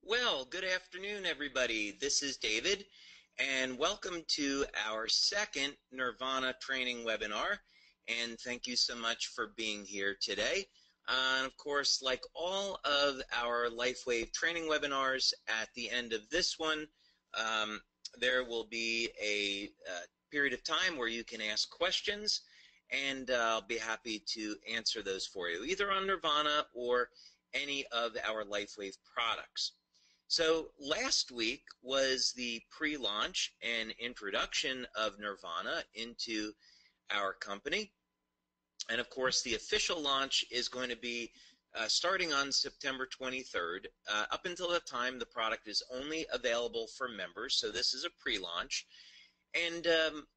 Well, good afternoon, everybody. This is David, and welcome to our second Nirvana training webinar. And thank you so much for being here today. And of course, like all of our LifeWave training webinars, at the end of this one, there will be a period of time where you can ask questions, and I'll be happy to answer those for you, either on Nirvana or any of our LifeWave products. So last week was the pre-launch and introduction of Nirvana into our company. And of course, the official launch is going to be starting on September 23rd. Up until that time, the product is only available for members, so this is a pre-launch. And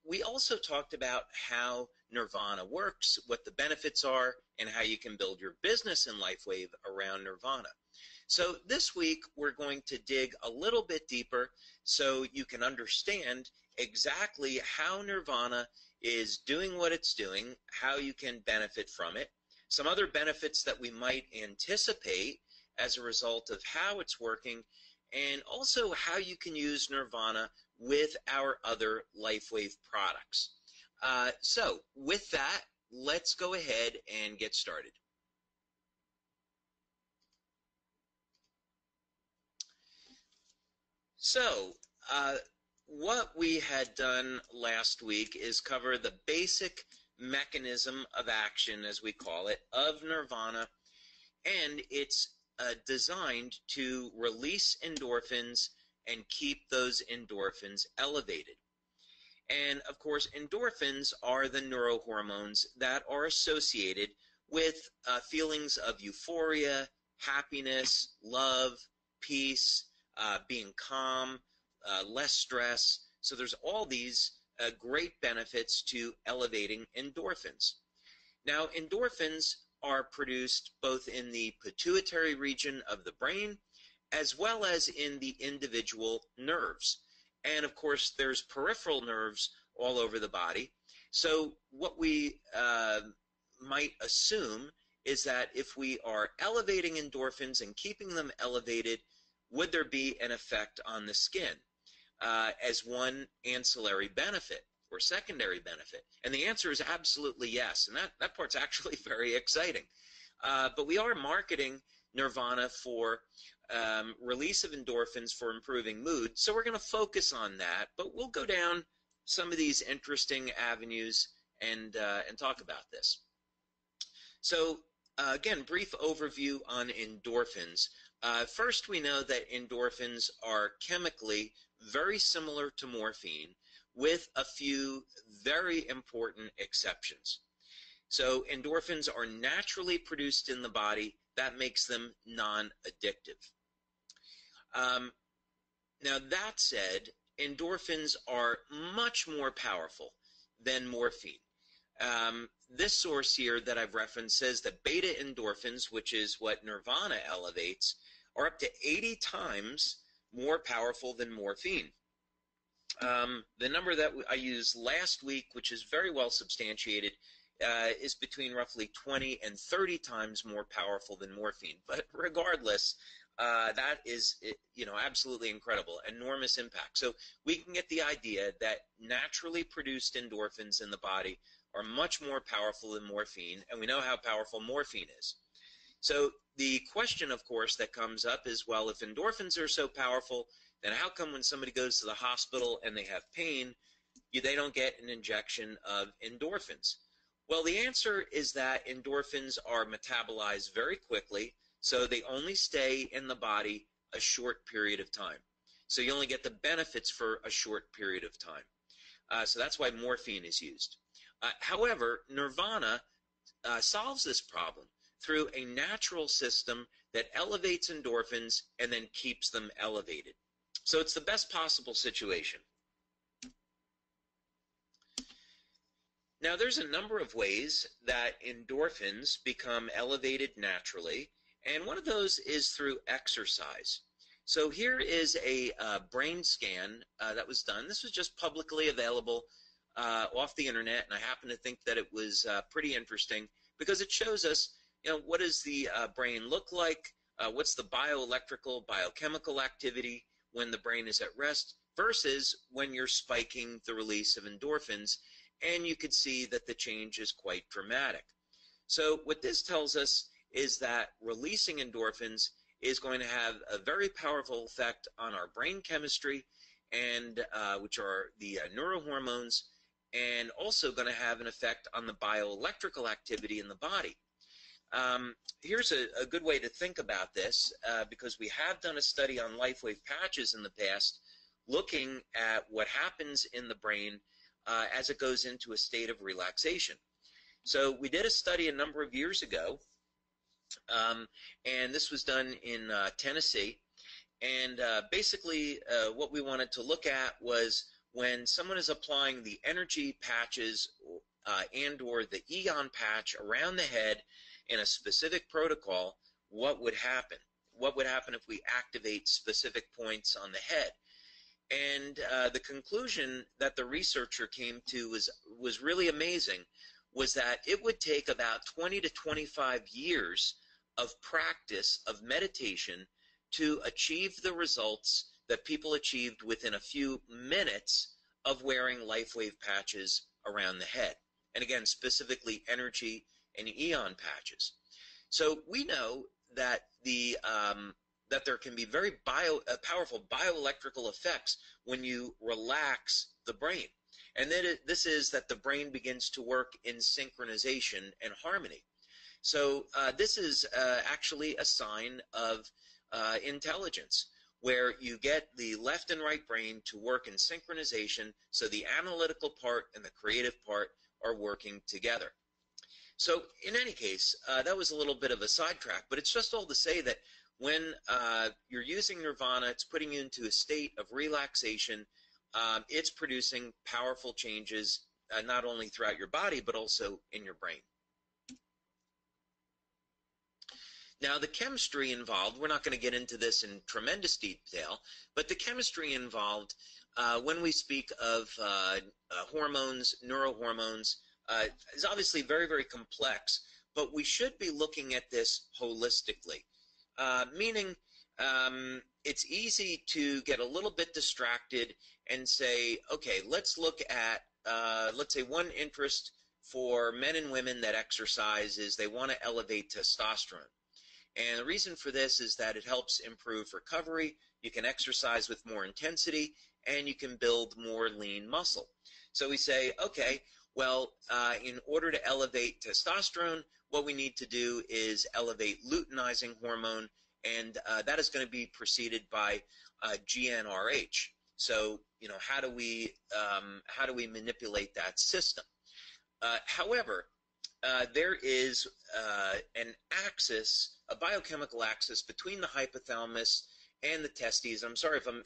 we also talked about how Nirvana works, what the benefits are, and how you can build your business in LifeWave around Nirvana. So this week, we're going to dig a little bit deeper so you can understand exactly how Nirvana is doing what it's doing, how you can benefit from it, some other benefits that we might anticipate as a result of how it's working, and also how you can use Nirvana with our other LifeWave products. So with that, let's go ahead and get started. So what we had done last week is cover the basic mechanism of action, as we call it, of Nirvana, and it's designed to release endorphins and keep those endorphins elevated. And of course, endorphins are the neurohormones that are associated with feelings of euphoria, happiness, love, peace, being calm, less stress. So there's all these great benefits to elevating endorphins. Now, endorphins are produced both in the pituitary region of the brain as well as in the individual nerves. And of course, there's peripheral nerves all over the body. So what we might assume is that if we are elevating endorphins and keeping them elevated, would there be an effect on the skin as one ancillary benefit or secondary benefit? And the answer is absolutely yes, and that part's actually very exciting. But we are marketing Nirvana for release of endorphins for improving mood, so we're going to focus on that, but we'll go down some of these interesting avenues and talk about this. So again, brief overview on endorphins. First, we know that endorphins are chemically very similar to morphine, with a few very important exceptions. So endorphins are naturally produced in the body. That makes them non-addictive. Now that said, endorphins are much more powerful than morphine. This source here that I've referenced says that beta endorphins, which is what Nirvana elevates, are up to 80 times more powerful than morphine. The number that I used last week, which is very well substantiated, is between roughly 20 and 30 times more powerful than morphine. But regardless, that is, absolutely incredible, enormous impact. So we can get the idea that naturally produced endorphins in the body are much more powerful than morphine, and we know how powerful morphine is. So the question, of course, that comes up is, well, if endorphins are so powerful, then how come when somebody goes to the hospital and they have pain, they don't get an injection of endorphins? Well, the answer is that endorphins are metabolized very quickly, so they only stay in the body a short period of time. So you only get the benefits for a short period of time. So that's why morphine is used. However, Nirvana solves this problem through a natural system that elevates endorphins and then keeps them elevated. So it's the best possible situation. Now, there's a number of ways that endorphins become elevated naturally, and one of those is through exercise. So here is a brain scan that was done. This was just publicly available off the internet, and I happen to think that it was pretty interesting because it shows us, what does the brain look like what's the bioelectrical, biochemical activity when the brain is at rest versus when you're spiking the release of endorphins, and you could see that the change is quite dramatic. So what this tells us is that releasing endorphins is going to have a very powerful effect on our brain chemistry, and which are the neurohormones, and also going to have an effect on the bioelectrical activity in the body. Here's a good way to think about this, because we have done a study on LIFEWAVE patches in the past, looking at what happens in the brain as it goes into a state of relaxation. So we did a study a number of years ago, and this was done in Tennessee. And basically what we wanted to look at was when someone is applying the energy patches and or the Eon patch around the head in a specific protocol, what would happen? What would happen if we activate specific points on the head? And the conclusion that the researcher came to was really amazing, was that it would take about 20 to 25 years of practice of meditation to achieve the results that people achieved within a few minutes of wearing LIFEWAVE patches around the head. And again, specifically energy and Eon patches. So we know that that there can be very powerful bioelectrical effects when you relax the brain. And then this is that the brain begins to work in synchronization and harmony. So this is actually a sign of intelligence, where you get the left and right brain to work in synchronization, so the analytical part and the creative part are working together. So in any case, that was a little bit of a sidetrack, but it's just all to say that when you're using Nirvana, it's putting you into a state of relaxation. It's producing powerful changes, not only throughout your body, but also in your brain. Now, the chemistry involved, we're not going to get into this in tremendous detail, but the chemistry involved when we speak of hormones, neurohormones, is obviously very, very complex, but we should be looking at this holistically, meaning it's easy to get a little bit distracted and say, okay, let's look at, let's say one interest for men and women that exercise is they want to elevate testosterone. And the reason for this is that it helps improve recovery, you can exercise with more intensity, and you can build more lean muscle. So we say, okay, well, in order to elevate testosterone, what we need to do is elevate luteinizing hormone, and that is going to be preceded by GnRH. So, you know, how do we manipulate that system? However, there is an axis, a biochemical axis between the hypothalamus and the testes. I'm sorry if I'm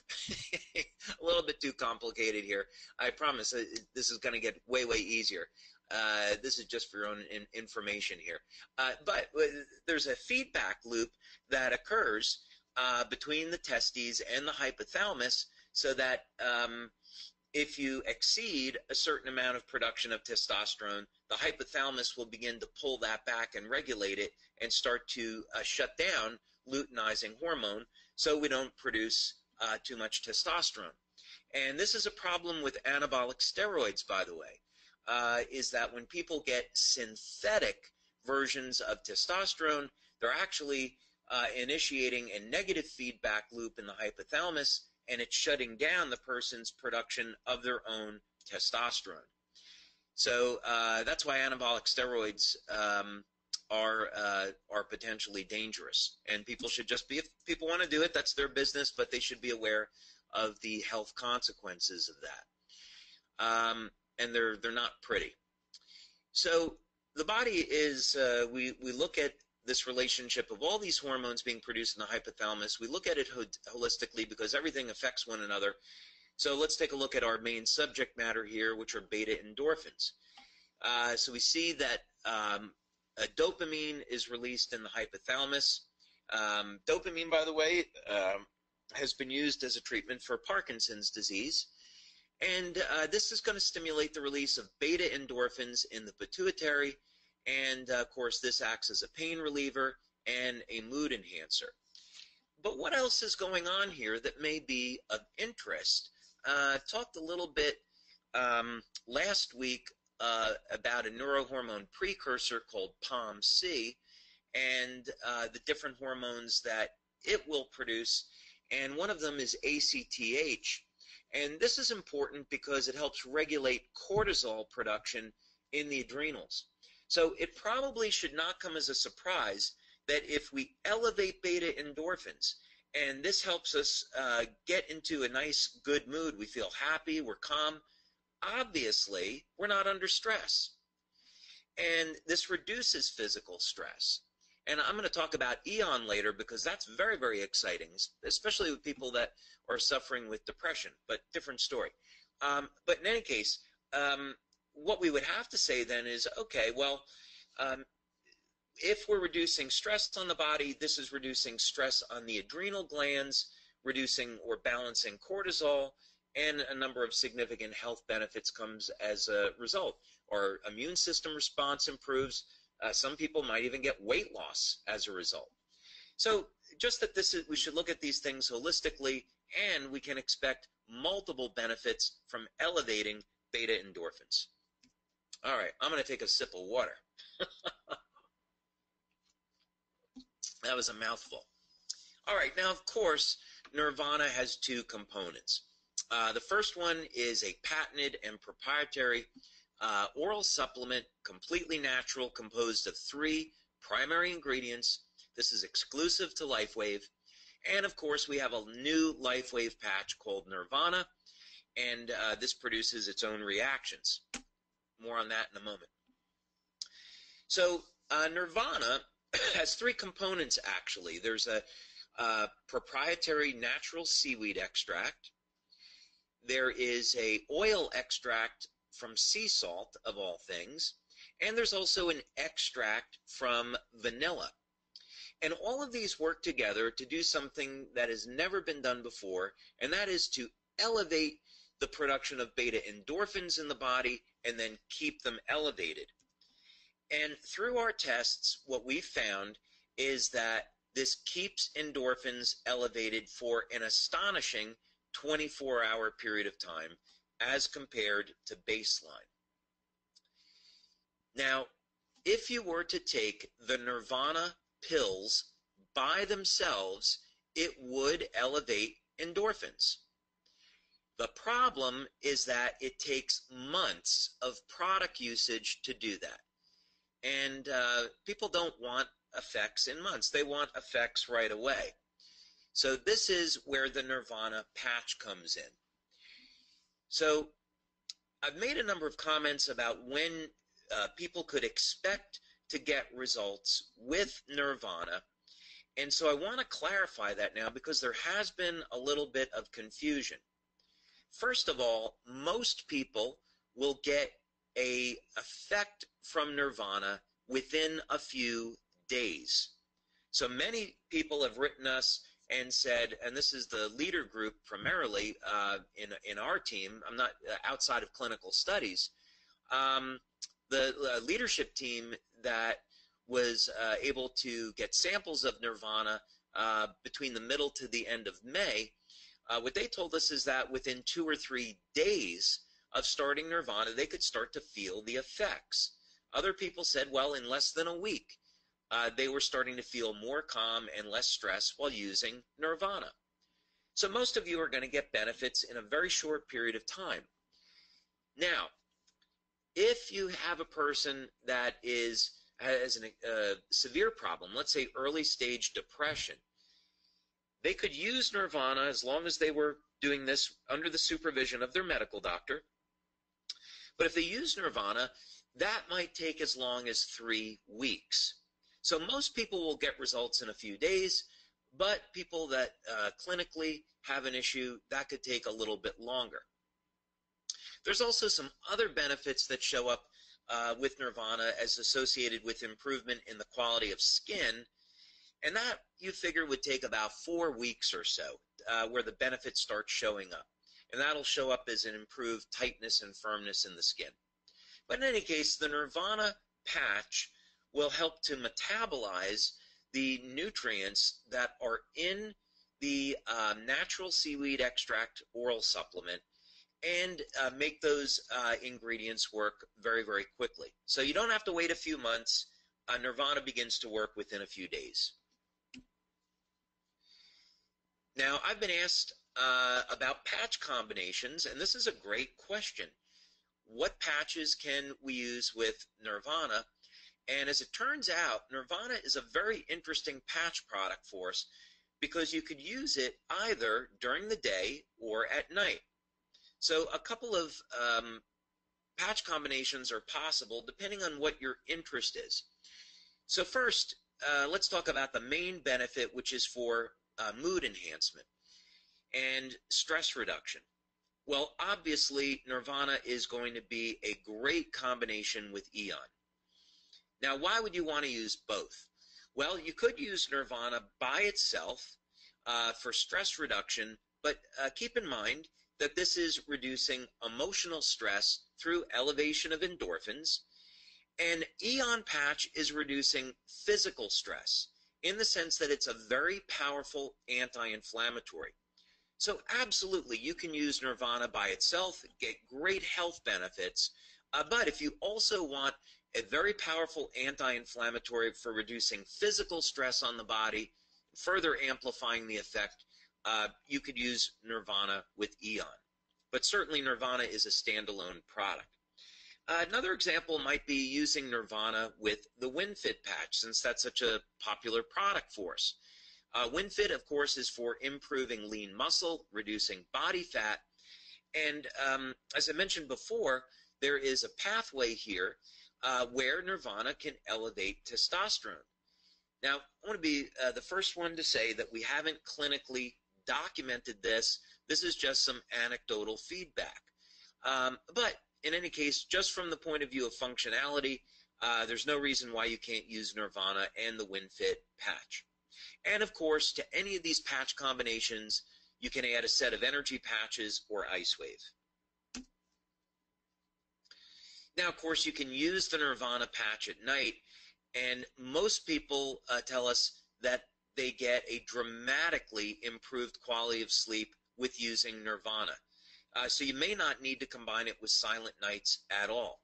a little bit too complicated here. I promise this is going to get way, way easier. This is just for your own information here. But there's a feedback loop that occurs between the testes and the hypothalamus, so that if you exceed a certain amount of production of testosterone, the hypothalamus will begin to pull that back and regulate it and start to shut down luteinizing hormone, so we don't produce too much testosterone. And this is a problem with anabolic steroids, by the way, is that when people get synthetic versions of testosterone, they're actually initiating a negative feedback loop in the hypothalamus, and it's shutting down the person's production of their own testosterone. So that's why anabolic steroids are potentially dangerous, and people should just be, if people want to do it, that's their business, but they should be aware of the health consequences of that. And they're not pretty. So the body is, we look at this relationship of all these hormones being produced in the hypothalamus. We look at it holistically because everything affects one another. So let's take a look at our main subject matter here, which are beta endorphins. So we see that dopamine is released in the hypothalamus. Dopamine, by the way, has been used as a treatment for Parkinson's disease. And this is going to stimulate the release of beta endorphins in the pituitary. And, of course, this acts as a pain reliever and a mood enhancer. But what else is going on here that may be of interest? Talked a little bit last week about a neurohormone precursor called POMC and the different hormones that it will produce, and one of them is ACTH. And this is important because it helps regulate cortisol production in the adrenals. So it probably should not come as a surprise that if we elevate beta endorphins, and this helps us get into a nice, good mood, we feel happy, we're calm, obviously we're not under stress. And this reduces physical stress. And I'm going to talk about Eon later because that's very, very exciting, especially with people that are suffering with depression, but different story. But in any case, what we would have to say then is, okay, well, if we're reducing stress on the body, this is reducing stress on the adrenal glands, reducing or balancing cortisol, and a number of significant health benefits comes as a result. Our immune system response improves. Some people might even get weight loss as a result. So just that we should look at these things holistically, and we can expect multiple benefits from elevating beta endorphins. All right, I'm going to take a sip of water. That was a mouthful. All right, now, of course, Nirvana has two components. The first one is a patented and proprietary oral supplement, completely natural, composed of 3 primary ingredients. This is exclusive to LIFEWAVE. And, of course, we have a new LIFEWAVE patch called Nirvana, and this produces its own reactions. More on that in a moment. So Nirvana has 3 components, actually. There's a proprietary natural seaweed extract. There is a oil extract from sea salt, of all things. And there's also an extract from vanilla. And all of these work together to do something that has never been done before, and that is to elevate the production of beta endorphins in the body and then keep them elevated. And through our tests, what we found is that this keeps endorphins elevated for an astonishing 24-hour period of time as compared to baseline. Now, if you were to take the Nirvana pills by themselves, it would elevate endorphins. The problem is that it takes months of product usage to do that. And people don't want effects in months. They want effects right away. So this is where the Nirvana patch comes in. So I've made a number of comments about when people could expect to get results with Nirvana. And so I want to clarify that now because there has been a little bit of confusion. First of all, most people will get an effect from Nirvana within a few days. So many people have written us and said, and this is the leader group primarily in our team, I'm not outside of clinical studies, the leadership team that was able to get samples of Nirvana between the middle to the end of May, what they told us is that within 2 or 3 days of starting Nirvana, they could start to feel the effects. Other people said, well, in less than a week, they were starting to feel more calm and less stress while using Nirvana. So most of you are going to get benefits in a very short period of time. Now, if you have a person that has a severe problem, let's say early stage depression, they could use Nirvana as long as they were doing this under the supervision of their medical doctor. But if they use Nirvana, that might take as long as 3 weeks. So most people will get results in a few days, but people that clinically have an issue, that could take a little bit longer. There's also some other benefits that show up with Nirvana as associated with improvement in the quality of skin, and that you figure would take about 4 weeks or so where the benefits start showing up. And that'll show up as an improved tightness and firmness in the skin. But in any case, the Nirvana patch will help to metabolize the nutrients that are in the natural seaweed extract oral supplement and make those ingredients work very, very quickly. So you don't have to wait a few months. Nirvana begins to work within a few days. Now, I've been asked about patch combinations, and this is a great question. What patches can we use with Nirvana? And as it turns out, Nirvana is a very interesting patch product for us because you could use it either during the day or at night. So a couple of patch combinations are possible depending on what your interest is. So first, let's talk about the main benefit, which is for mood enhancement and stress reduction. Well, obviously, Nirvana is going to be a great combination with Eon. Now, why would you want to use both? Well, you could use Nirvana by itself for stress reduction, but keep in mind that this is reducing emotional stress through elevation of endorphins, and Eon Patch is reducing physical stress in the sense that it's a very powerful anti-inflammatory. So absolutely, you can use Nirvana by itself, get great health benefits, but if you also want a very powerful anti-inflammatory for reducing physical stress on the body, further amplifying the effect, you could use Nirvana with Eon. But certainly Nirvana is a standalone product. Another example might be using Nirvana with the WinFit patch, since that's such a popular product for us. WinFit, of course, is for improving lean muscle, reducing body fat, and as I mentioned before, there is a pathway here where Nirvana can elevate testosterone. Now, I want to be the first one to say that we haven't clinically documented this. This is just some anecdotal feedback. But in any case, just from the point of view of functionality, there's no reason why you can't use Nirvana and the WinFit patch. And of course, to any of these patch combinations, you can add a set of energy patches or IceWave. Now, of course, you can use the Nirvana patch at night, and most people tell us that they get a dramatically improved quality of sleep with using Nirvana. So you may not need to combine it with silent nights at all.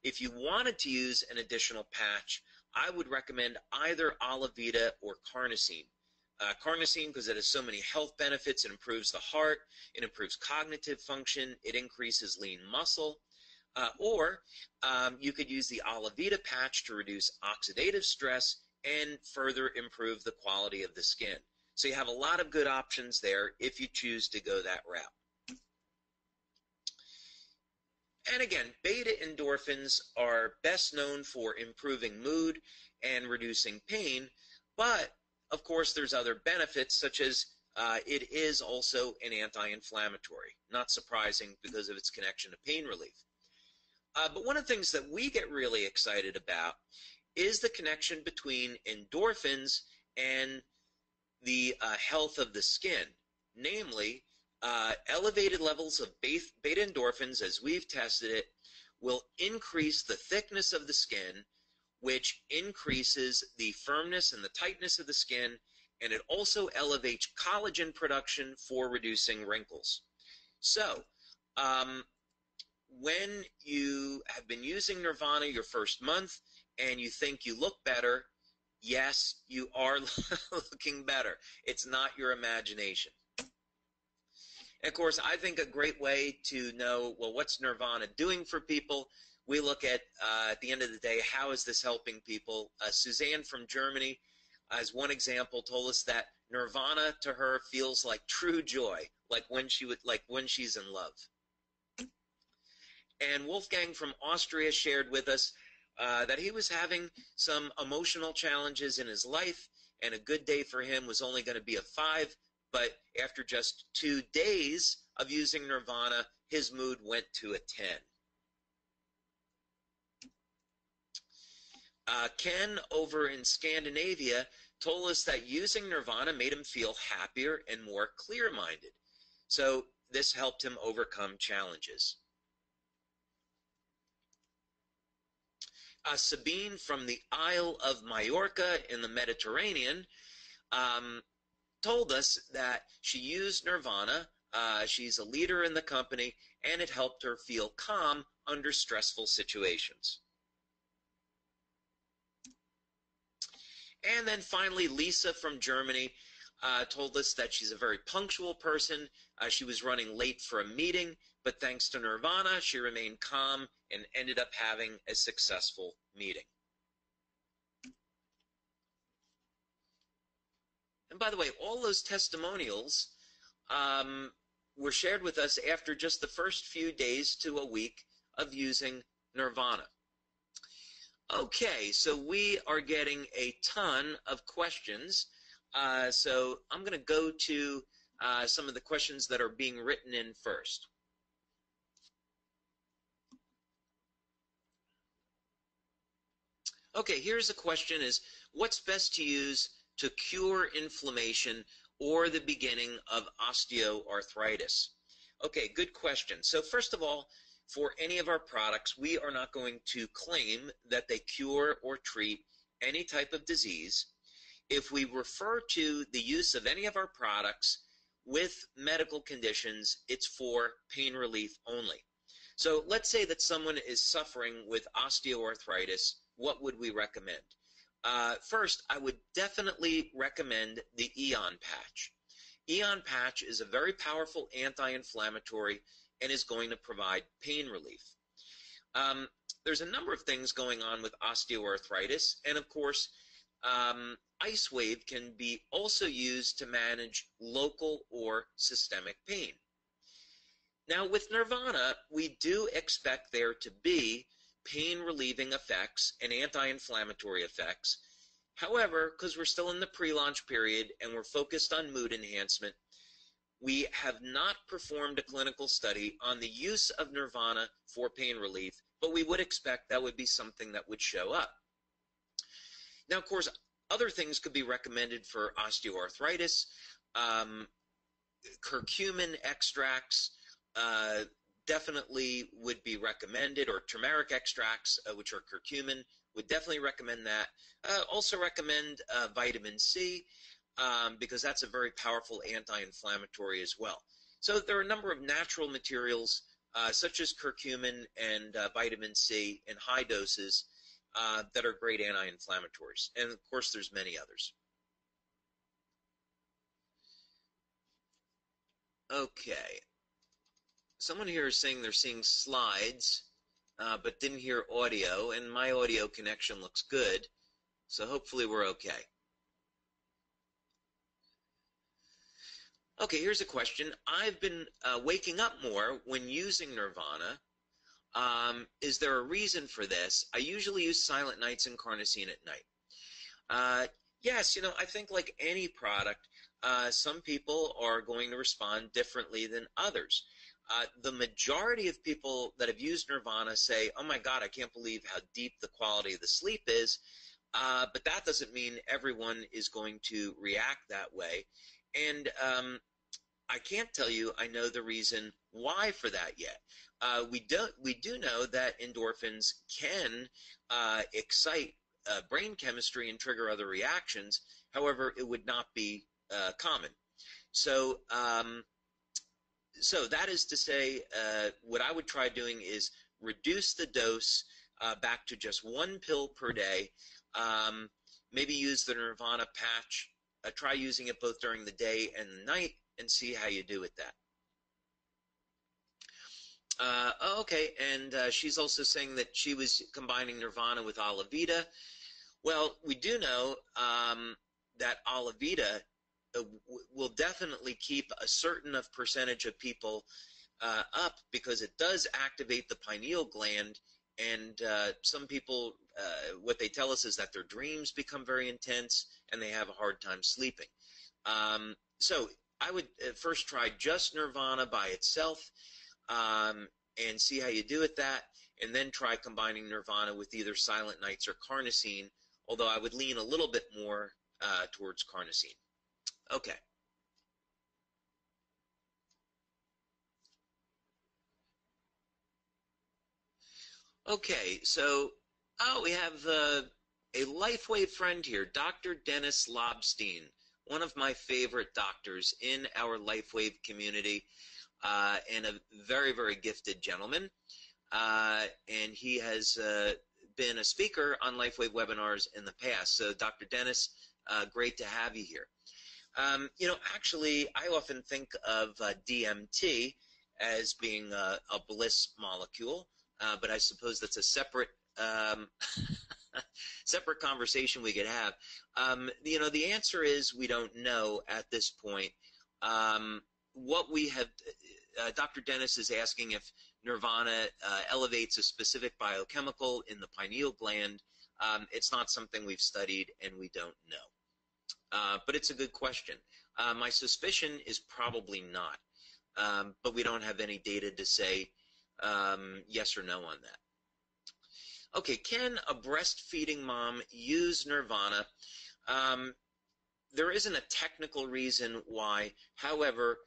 If you wanted to use an additional patch, I would recommend either Olivia or carnosine. Carnosine, because it has so many health benefits, it improves the heart, it improves cognitive function, it increases lean muscle. Or you could use the Olivia patch to reduce oxidative stress and further improve the quality of the skin. So you have a lot of good options there if you choose to go that route. And again, beta endorphins are best known for improving mood and reducing pain, but of course there's other benefits, such as it is also an anti-inflammatory. Not surprising because of its connection to pain relief. But one of the things that we get really excited about is the connection between endorphins and the health of the skin. Namely, elevated levels of beta endorphins, as we've tested it, will increase the thickness of the skin, which increases the firmness and the tightness of the skin, and it also elevates collagen production for reducing wrinkles. So, when you have been using Nirvana your first month and you think you look better, yes, you are looking better. It's not your imagination. And of course, I think a great way to know, well, what's Nirvana doing for people? We look at the end of the day, how is this helping people? Suzanne from Germany, as one example, told us that Nirvana to her feels like true joy, like when she's in love. And Wolfgang from Austria shared with us that he was having some emotional challenges in his life, and a good day for him was only going to be a 5, but after just 2 days of using Nirvana, his mood went to a 10. Ken over in Scandinavia told us that using Nirvana made him feel happier and more clear-minded. So this helped him overcome challenges. Sabine from the Isle of Majorca in the Mediterranean told us that she used Nirvana. She's a leader in the company, and it helped her feel calm under stressful situations. And then finally, Lisa from Germany told us that she's a very punctual person. She was running late for a meeting, but thanks to Nirvana, she remained calm and ended up having a successful meeting. And by the way, all those testimonials were shared with us after just the first few days to a week of using Nirvana. Okay, so we are getting a ton of questions. So I'm going to go to some of the questions that are being written in first. Okay, here's a question is, what's best to use to cure inflammation or the beginning of osteoarthritis? Okay, good question. So first of all, for any of our products, we are not going to claim that they cure or treat any type of disease. If we refer to the use of any of our products with medical conditions, it's for pain relief only. So let's say that someone is suffering with osteoarthritis. What would we recommend? First, I would definitely recommend the Eon Patch. Eon Patch is a very powerful anti-inflammatory and is going to provide pain relief. There's a number of things going on with osteoarthritis, and of course, Ice Wave can be also used to manage local or systemic pain. Now, with Nirvana, we do expect there to be pain-relieving effects and anti-inflammatory effects. However, because we're still in the pre-launch period and we're focused on mood enhancement, we have not performed a clinical study on the use of Nirvana for pain relief, but we would expect that would be something that would show up. Now, of course, other things could be recommended for osteoarthritis. Curcumin extracts definitely would be recommended, or turmeric extracts, which are curcumin, would definitely recommend that. Also recommend vitamin C, because that's a very powerful anti-inflammatory as well. So there are a number of natural materials, such as curcumin and vitamin C in high doses, that are great anti-inflammatories. And of course, there's many others. Okay. Someone here is saying they're seeing slides, but didn't hear audio, and my audio connection looks good, so hopefully we're okay. Okay, here's a question. I've been waking up more when using Nirvana. Is there a reason for this? I usually use Silent Nights and Carnosine at night. Yes, you know, I think like any product, some people are going to respond differently than others. The majority of people that have used Nirvana say, oh my God, I can't believe how deep the quality of the sleep is. But that doesn't mean everyone is going to react that way. And I can't tell you I know the reason why for that yet. We do know that endorphins can excite brain chemistry and trigger other reactions. However, it would not be common. So that is to say, what I would try doing is reduce the dose back to just 1 pill per day. Maybe use the Nirvana patch. Try using it both during the day and the night and see how you do with that. Okay, and she's also saying that she was combining Nirvana with Olivia. Well, we do know that Olivia will definitely keep a certain percentage of people up, because it does activate the pineal gland, and some people, what they tell us is that their dreams become very intense and they have a hard time sleeping. So I would first try just Nirvana by itself and see how you do with that, and then try combining Nirvana with either Silent Nights or Carnosine, although I would lean a little bit more towards Carnosine. Okay. Okay, so Oh, we have a LifeWave friend here, Dr. Dennis Lobstein, one of my favorite doctors in our LifeWave community, and a very, very gifted gentleman. And he has been a speaker on LifeWave webinars in the past. So, Dr. Dennis, great to have you here. You know, actually, I often think of DMT as being a bliss molecule, but I suppose that's a separate separate conversation we could have. You know, the answer is we don't know at this point. What we have, Dr. Dennis is asking if Nirvana elevates a specific biochemical in the pineal gland. It's not something we've studied, and we don't know. But it's a good question. My suspicion is probably not, but we don't have any data to say yes or no on that. Okay, can a breastfeeding mom use Nirvana? There isn't a technical reason why. However,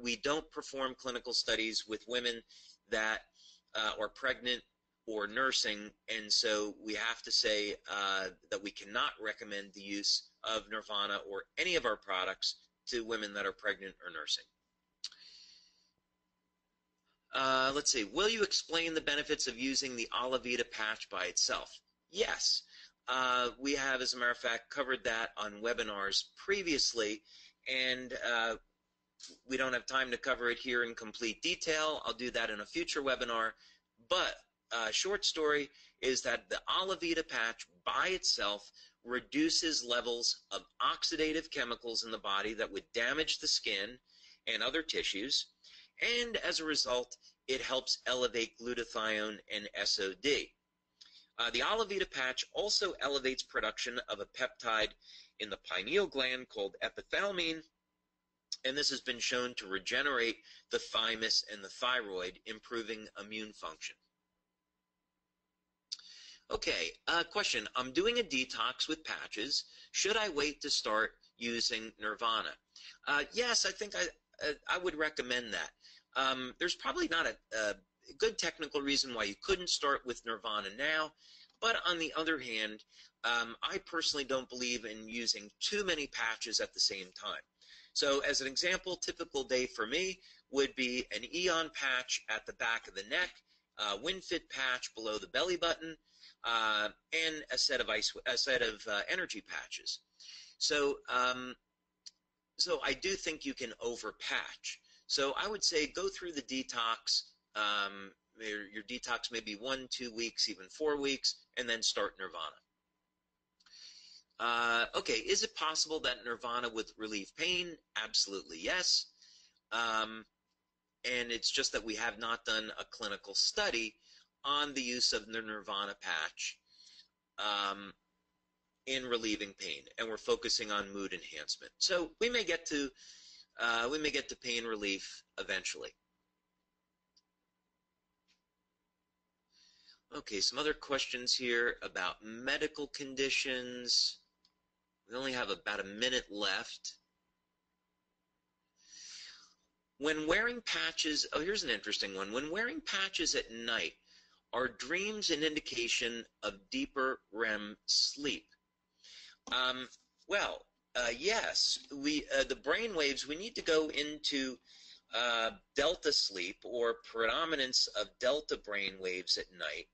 we don't perform clinical studies with women that are pregnant or nursing, and so we have to say that we cannot recommend the use of Nirvana or any of our products to women that are pregnant or nursing. Let's see. Will you explain the benefits of using the Olivia patch by itself? Yes. We have, as a matter of fact, covered that on webinars previously, and we don't have time to cover it here in complete detail. I'll do that in a future webinar. But short story is that the Olivia patch by itself reduces levels of oxidative chemicals in the body that would damage the skin and other tissues. And as a result, it helps elevate glutathione and SOD. The Olivia patch also elevates production of a peptide in the pineal gland called epithalamine, and this has been shown to regenerate the thymus and the thyroid, improving immune function. Okay, question. I'm doing a detox with patches. Should I wait to start using Nirvana? Yes, I think I would recommend that. There's probably not a good technical reason why you couldn't start with Nirvana now, but on the other hand, I personally don't believe in using too many patches at the same time. So as an example, typical day for me would be an Eon patch at the back of the neck, WinFit patch below the belly button, and a set of energy patches. So so I do think you can overpatch. So I would say go through the detox. Your detox may be 1, 2 weeks, even 4 weeks, and then start Nirvana. Okay, is it possible that Nirvana would relieve pain? Absolutely yes. And it's just that we have not done a clinical study on the use of the Nirvana patch in relieving pain, and we're focusing on mood enhancement. So we may get to pain relief eventually. Okay, some other questions here about medical conditions. We only have about a minute left. When wearing patches, oh, here's an interesting one. When wearing patches at night, are dreams an indication of deeper REM sleep? Well, yes. The brain waves, we need to go into delta sleep, or predominance of delta brain waves at night.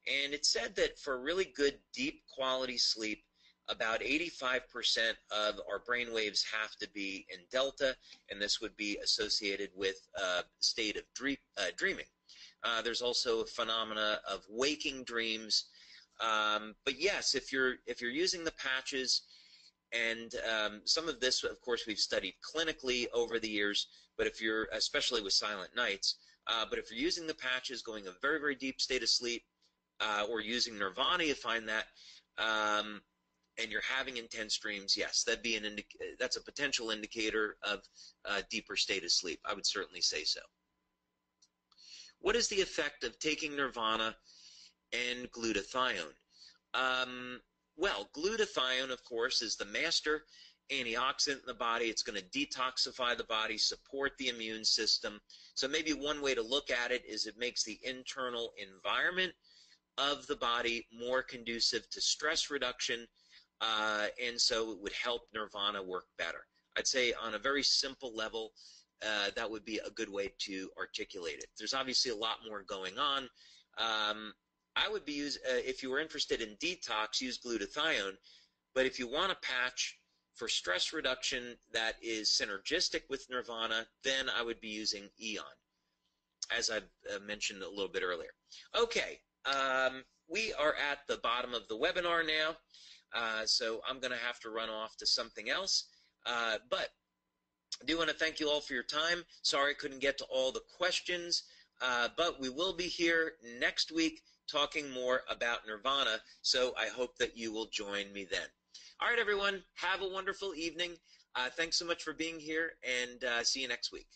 And it's said that for really good deep quality sleep, about 85% of our brain waves have to be in delta, and this would be associated with a state of dreaming. There's also a phenomena of waking dreams. But yes, if you're using the patches, and some of this, of course, we've studied clinically over the years, but if you're, especially with silent nights, but if you're using the patches, going a very, very deep state of sleep, or using Nirvana, you find that, and you're having intense dreams, yes, that'd be that's a potential indicator of a deeper state of sleep. I would certainly say so. What is the effect of taking Nirvana and glutathione? Well, glutathione, of course, is the master antioxidant in the body. It's going to detoxify the body, support the immune system. So maybe one way to look at it is it makes the internal environment of the body, more conducive to stress reduction, and so it would help Nirvana work better. I'd say on a very simple level, that would be a good way to articulate it. There's obviously a lot more going on. I would be if you were interested in detox, use glutathione. But if you want a patch for stress reduction that is synergistic with Nirvana, then I would be using Eon, as I mentioned a little bit earlier. Okay, we are at the bottom of the webinar now, so I'm going to have to run off to something else. But I do want to thank you all for your time. Sorry I couldn't get to all the questions, but we will be here next week talking more about Nirvana, so I hope that you will join me then. All right, everyone, have a wonderful evening. Thanks so much for being here, and see you next week.